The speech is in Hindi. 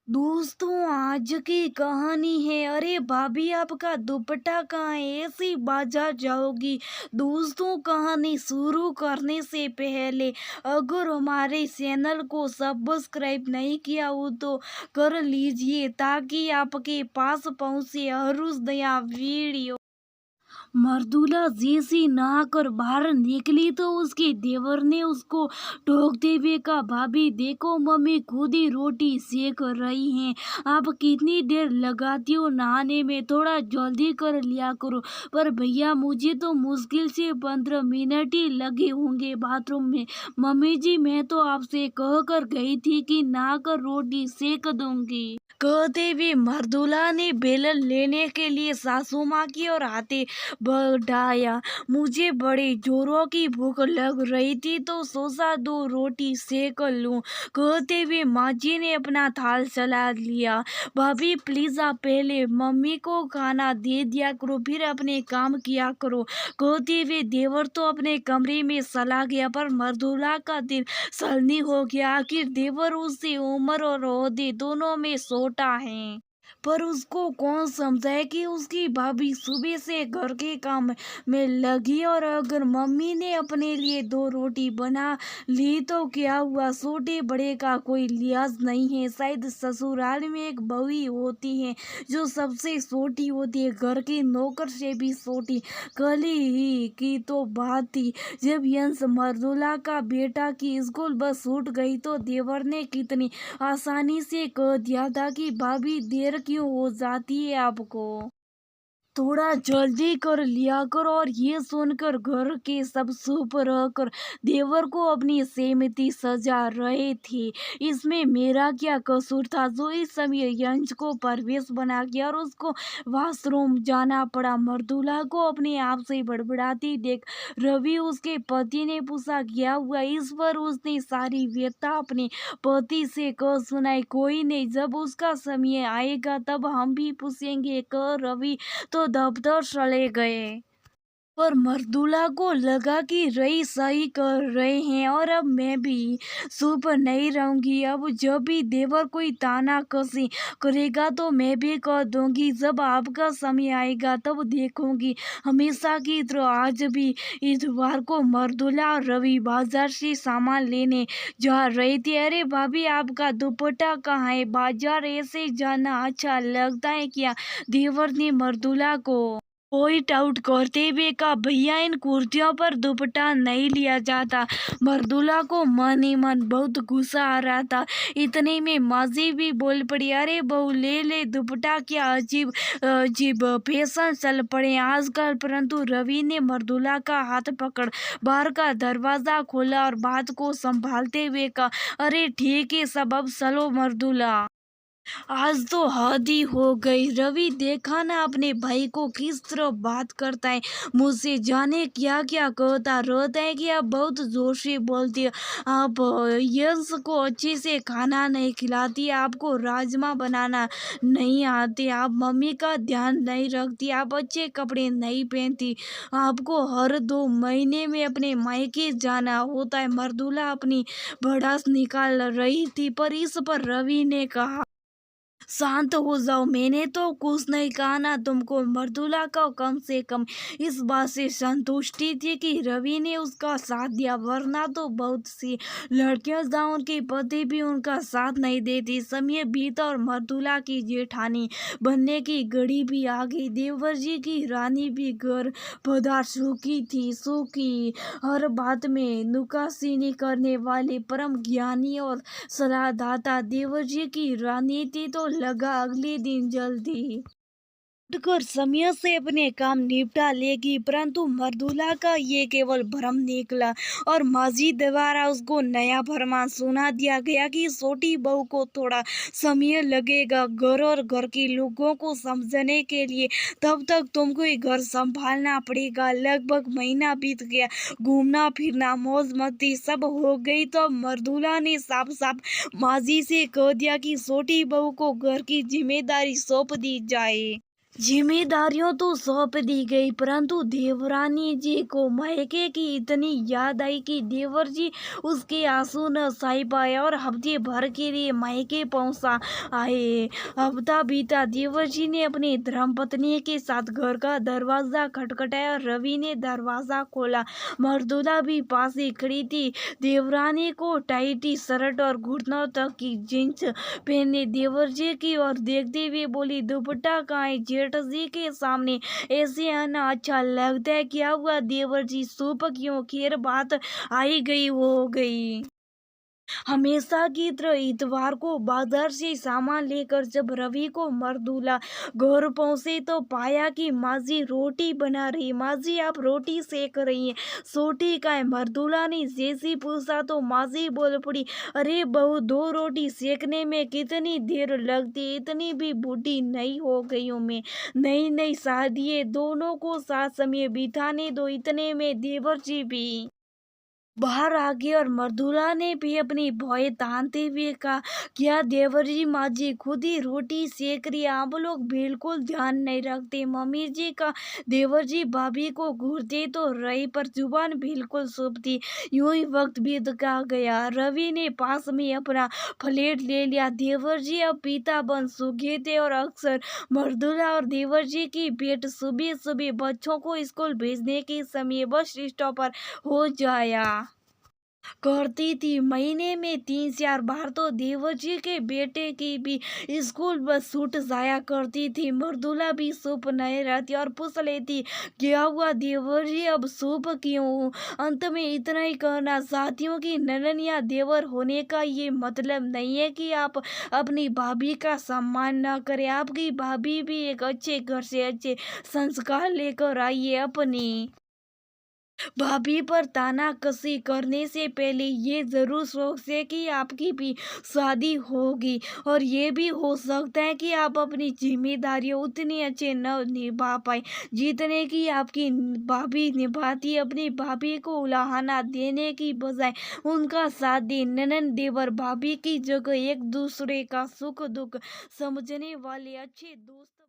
दोस्तों, आज की कहानी है। अरे भाभी, आपका दुपट्टा कहाँ है? ऐसी बाजार जाओगी? दोस्तों, कहानी शुरू करने से पहले अगर हमारे चैनल को सब्सक्राइब नहीं किया हो तो कर लीजिए, ताकि आपके पास पहुंचे हर उस नया वीडियो। मर्दुला जैसी नहाकर बाहर निकली तो उसके देवर ने उसको टोकते हुए कहा, भाभी देखो, मम्मी खुद ही रोटी सेक रही हैं। आप कितनी देर लगाती हो नहाने में? थोड़ा जल्दी कर लिया करो। पर भैया, मुझे तो मुश्किल से 15 मिनट ही लगे होंगे बाथरूम में। मम्मी जी, मैं तो आपसे कह कर गई थी कि नहाकर रोटी सेक दूंगी। कहते हुए मर्दुला ने बेलन लेने के लिए सासू माँ की ओर आते बढ़ाया। मुझे बड़े जोरों की भूख लग रही थी तो सोचा 2 रोटी सेक लूं। कहते हुए माँ जी ने अपना थाल चला लिया। भाभी प्लीज, आप पहले मम्मी को खाना दे दिया करो, फिर अपने काम किया करो। कहते हुए देवर तो अपने कमरे में चला गया, पर मर्दुला का दिल सलनी हो गया। आखिर देवर उससे उम्र और ओहदे दोनों में छोटा है, पर उसको कौन समझाए कि उसकी भाभी सुबह से घर के काम में लगी, और अगर मम्मी ने अपने लिए 2 रोटी बना ली तो क्या हुआ? छोटे बड़े का कोई लिहाज नहीं है। शायद ससुराल में एक बहू ही होती है जो सबसे छोटी होती है, घर की नौकर से भी छोटी। कल ही की तो बात थी, जब यंस मर्दुला का बेटा की स्कूल बस छूट गई तो देवर ने कितनी आसानी से कह दिया था कि भाभी देर क्यों हो जाती है आपको? थोड़ा जल्दी कर लिया कर। और ये सुनकर घर के सब चुप रहकर देवर को अपनी सहमति सजा रहे थे। इसमें मेरा क्या कसूर था जो इस समय यंश को परवेश बना गया और उसको वॉशरूम जाना पड़ा? मर्दुला को अपने आप से बड़बड़ाती देख रवि, उसके पति ने पूछा, क्या हुआ? इस पर उसने सारी व्यथा अपने पति से कह सुनाई। कोई नहीं, जब उसका समय आएगा तब हम भी पूछेंगे, कह रवि तो दफ्तर चले गए। पर मर्दुला को लगा कि रई सही कर रहे हैं और अब मैं भी चुप नहीं रहूंगी। अब जब भी देवर कोई ताना कसी करेगा तो मैं भी कह दूंगी, जब आपका समय आएगा तब देखूंगी। हमेशा की तरह आज भी इतवार को मर्दुला और रवि बाजार से सामान लेने जा रहे थे। अरे भाभी, आपका दुपट्टा कहाँ है? बाजार ऐसे जाना अच्छा लगता है क्या? देवर ने मर्दुला को पॉइंट आउट करते हुए कहा, भैया इन कुर्तियों पर दुपट्टा नहीं लिया जाता। मर्दुला को मन ही मन बहुत गुस्सा आ रहा था। इतने में माजी भी बोल पड़ी, अरे बहू ले ले दुपट्टा, क्या अजीब अजीब फैशन चल पड़े आजकल। परंतु रवि ने मर्दुला का हाथ पकड़ बाहर का दरवाजा खोला और बात को संभालते हुए कहा, अरे ठीक है सब, अब चलो मर्दुला, आज तो हद ही हो गई। रवि, देखा ना अपने भाई को किस तरह बात करता है, मुझसे जाने क्या क्या कहता रहता है कि आप बहुत जोर से बोलती है। आप यश को अच्छे से खाना नहीं खिलाती, आपको राजमा बनाना नहीं आते, आप मम्मी का ध्यान नहीं रखती, आप अच्छे कपड़े नहीं पहनती, आपको हर 2 महीने में अपने मायके जाना होता है। मर्दुला अपनी भड़ास निकाल रही थी, पर इस पर रवि ने कहा, शांत हो जाओ, मैंने तो कुछ नहीं कहा ना तुमको। मर्दुला का कम से कम इस बात से संतुष्टि थी कि रवि ने उसका साथ दिया, वरना तो बहुत सी लड़कियां जहाँ उनके पति भी उनका साथ नहीं देती। समय बीता और मर्दुला की जेठानी बनने की घड़ी भी आ गई। देवर जी की रानी भी घर पधार चुकी थी। सुखी हर बात में नुकासीनी करने वाले परम ज्ञानी और सलाहदाता देवर जी की रानी थी, तो लगा अगले दिन जल्दी उठकर समय से अपने काम निपटा लेगी। परंतु मर्दुला का ये केवल भ्रम निकला और माजी द्वारा उसको नया फरमान सुना दिया गया कि छोटी बहू को थोड़ा समय लगेगा घर और घर के लोगों को समझने के लिए, तब तक तुमको ही घर संभालना पड़ेगा। लगभग महीना बीत गया, घूमना फिरना मौज मस्ती सब हो गई तो मर्दुला ने साफ साफ माजी से कह दिया कि छोटी बहू को घर की जिम्मेदारी सौंप दी जाए। जिम्मेदारियों तो सौंप दी गई, परंतु देवरानी जी को मायके की इतनी याद आई कि देवर जी उसके आंसू न सही पाए और हफ्ते भर के लिए मायके पहुंचा आए। हफ्ता बीता, देवर जी ने अपनी धर्मपत्नी के साथ घर का दरवाजा खटखटाया और रवि ने दरवाजा खोला। मर्दुला भी पास ही खड़ी थी। देवरानी को टाइटी शर्ट और घुटनों तक की जींस पहने देवर जी की ओर देखते हुए बोली, दुपट्टा कहाँ है? जेठ जी के सामने ऐसे आना अच्छा लगता है? क्या हुआ देवर जी, सूप क्यों? खैर बात आई गई हो गई। हमेशा की तरह इतवार को बाजार से सामान लेकर जब रवि को मर्दूला घर पहुंचे तो पाया कि माजी रोटी बना रही। माजी, आप रोटी सेक रही हैं, सोटी का है? मर्दूला ने जैसी पूछा तो माजी बोल पड़ी, अरे बहू, दो रोटी सेकने में कितनी देर लगती, इतनी भी बूढ़ी नहीं हो गई हूँ मैं। नहीं नहीं, शादी है, दोनों को साथ समय बिताने दो। इतने में देवर जी भी बाहर आ गए और मृदुला ने भी अपनी भौहें तानते हुए कहा, क्या देवर जी, माँ जी खुद ही रोटी सेक रही है, आप लोग बिल्कुल ध्यान नहीं रखते। मम्मी जी का देवर जी भाभी को घूरते तो रही पर जुबान बिल्कुल चुप थी। यूं ही वक्त बीत का गया। रवि ने पास में अपना प्लेट ले लिया। देवर जी अब पिता बन चुके थे और अक्सर मृदुला और देवर जी की भेंट सुबह सुबह बच्चों को स्कूल भेजने के समय बस स्टॉप पर हो जाया करती थी। महीने में 3-4 बार तो देवर जी के बेटे की भी स्कूल बस छूट जाया करती थी। मृदुला भी चुप नहीं रहती और पूछ लेती, क्या हुआ देवर जी, अब चुप क्यों? अंत में इतना ही कहना चाहती हूँ कि ननन या देवर होने का ये मतलब नहीं है कि आप अपनी भाभी का सम्मान न करें। आपकी भाभी भी एक अच्छे घर से अच्छे संस्कार लेकर आई है। अपनी भाभी पर तानाकसी करने से पहले ये जरूर सोचे कि आपकी भी शादी होगी और ये भी हो सकता है कि आप अपनी जिम्मेदारियां उतनी अच्छे न निभा पाए जितने कि आपकी भाभी निभाती है। अपनी भाभी को उलाहना देने की बजाय उनका साथ दे। ननन देवर भाभी की जगह एक दूसरे का सुख दुख समझने वाले अच्छे दोस्त